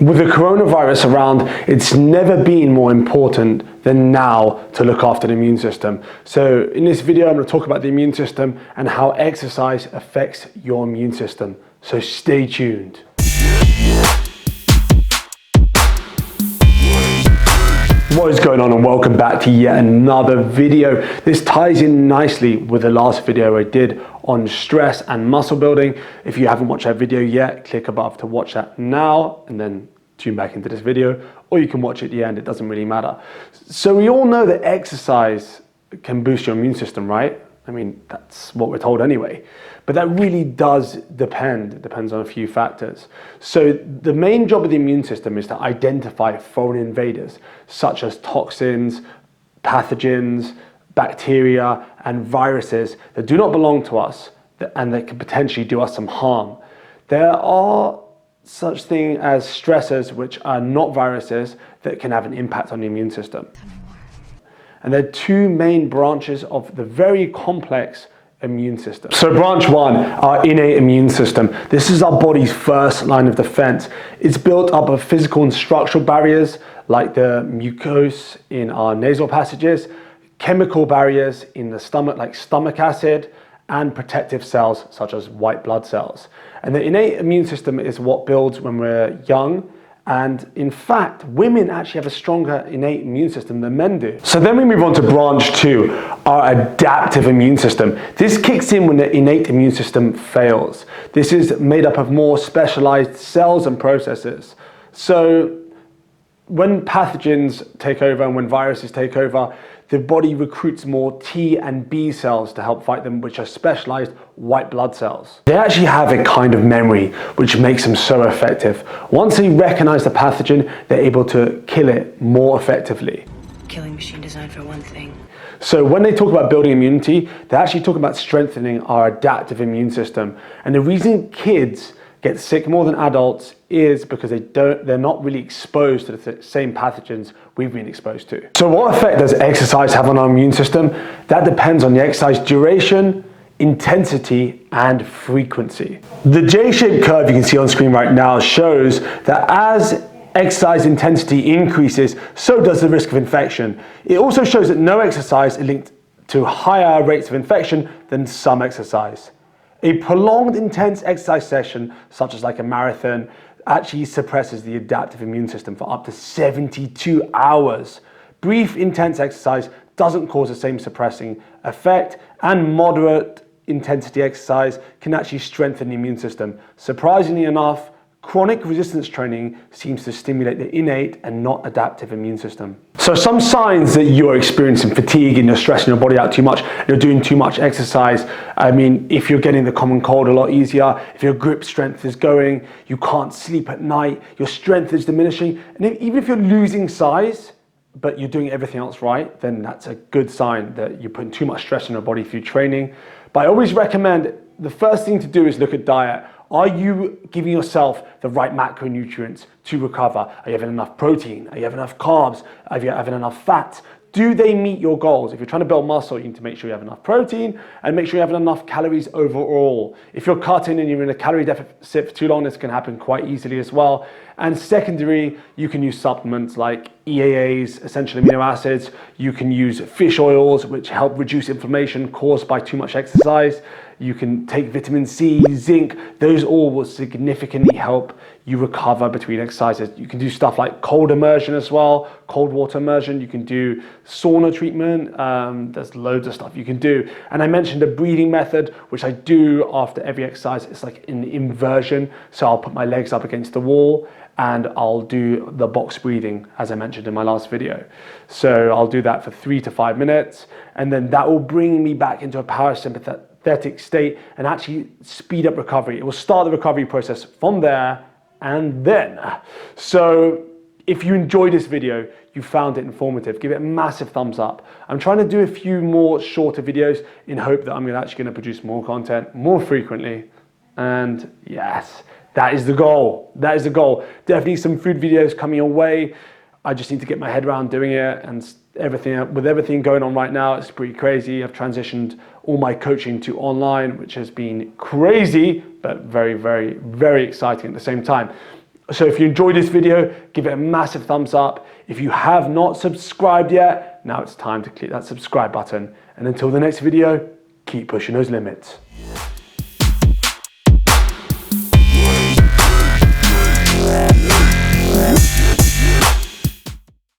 With the coronavirus around, it's never been more important than now to look after the immune system. So in this video, I'm going to talk about the immune system and how exercise affects your immune system. So stay tuned. What is going on, and welcome back to yet another video. This ties in nicely with the last video I did on stress and muscle building. If you haven't watched that video yet, click above to watch that now and then tune back into this video, or you can watch it at the end, it doesn't really matter. So we all know that exercise can boost your immune system, right? I mean, that's what we're told anyway. But that really does depend. It depends on a few factors. So the main job of the immune system is to identify foreign invaders, such as toxins, pathogens, bacteria, and viruses that do not belong to us and that can potentially do us some harm. There are such things as stressors, which are not viruses, that can have an impact on the immune system. And there are two main branches of the very complex immune system. So branch one, our innate immune system. This is our body's first line of defense. It's built up of physical and structural barriers like the mucose in our nasal passages, chemical barriers in the stomach like stomach acid, and protective cells such as white blood cells. And the innate immune system is what builds when we're young. And in fact, women actually have a stronger innate immune system than men do. So then we move on to branch two, our adaptive immune system. This kicks in when the innate immune system fails. This is made up of more specialized cells and processes. So when pathogens take over and when viruses take over, the body recruits more T and B cells to help fight them, which are specialized white blood cells. They actually have a kind of memory which makes them so effective. Once they recognize the pathogen, they're able to kill it more effectively. Killing machine designed for one thing. So when they talk about building immunity, they're actually talking about strengthening our adaptive immune system. And the reason kids get sick more than adults is because they're not really exposed to the same pathogens we've been exposed to. So what effect does exercise have on our immune system? That depends on the exercise duration, intensity, and frequency. The J-shaped curve you can see on screen right now shows that as exercise intensity increases, so does the risk of infection. It also shows that no exercise is linked to higher rates of infection than some exercise. A prolonged intense exercise session, such as like a marathon, actually suppresses the adaptive immune system for up to 72 hours. Brief intense exercise doesn't cause the same suppressing effect, and moderate intensity exercise can actually strengthen the immune system. Surprisingly enough, chronic resistance training seems to stimulate the innate and not adaptive immune system. So some signs that you're experiencing fatigue and you're stressing your body out too much, you're doing too much exercise. I mean, if you're getting the common cold a lot easier, if your grip strength is going, you can't sleep at night, your strength is diminishing, and even if you're losing size, but you're doing everything else right, then that's a good sign that you're putting too much stress on your body through training. But I always recommend the first thing to do is look at diet. Are you giving yourself the right macronutrients to recover? Are you having enough protein? Are you having enough carbs? Are you having enough fat? Do they meet your goals? If you're trying to build muscle, you need to make sure you have enough protein and make sure you have enough calories overall. If you're cutting and you're in a calorie deficit for too long, this can happen quite easily as well. And secondary, you can use supplements like EAAs, essential amino acids. You can use fish oils, which help reduce inflammation caused by too much exercise. You can take vitamin C, zinc. Those all will significantly help you recover between exercises. You can do stuff like cold immersion as well, cold water immersion. You can do sauna treatment. There's loads of stuff you can do. And I mentioned a breathing method, which I do after every exercise. It's like an inversion. So I'll put my legs up against the wall and I'll do the box breathing, as I mentioned in my last video. So I'll do that for 3 to 5 minutes, and then that will bring me back into a parasympathetic state and actually speed up recovery. It will start the recovery process from there and then. So if you enjoyed this video, you found it informative, give it a massive thumbs up. I'm trying to do a few more shorter videos in hope that I'm actually going to produce more content more frequently. And yes, that is the goal. That is the goal. Definitely some food videos coming your way. I just need to get my head around doing it, and with everything going on right now, it's pretty crazy. I've transitioned all my coaching to online, which has been crazy, but very, very, very exciting at the same time. So if you enjoyed this video, give it a massive thumbs up. If you have not subscribed yet, now it's time to click that subscribe button. And until the next video, keep pushing those limits.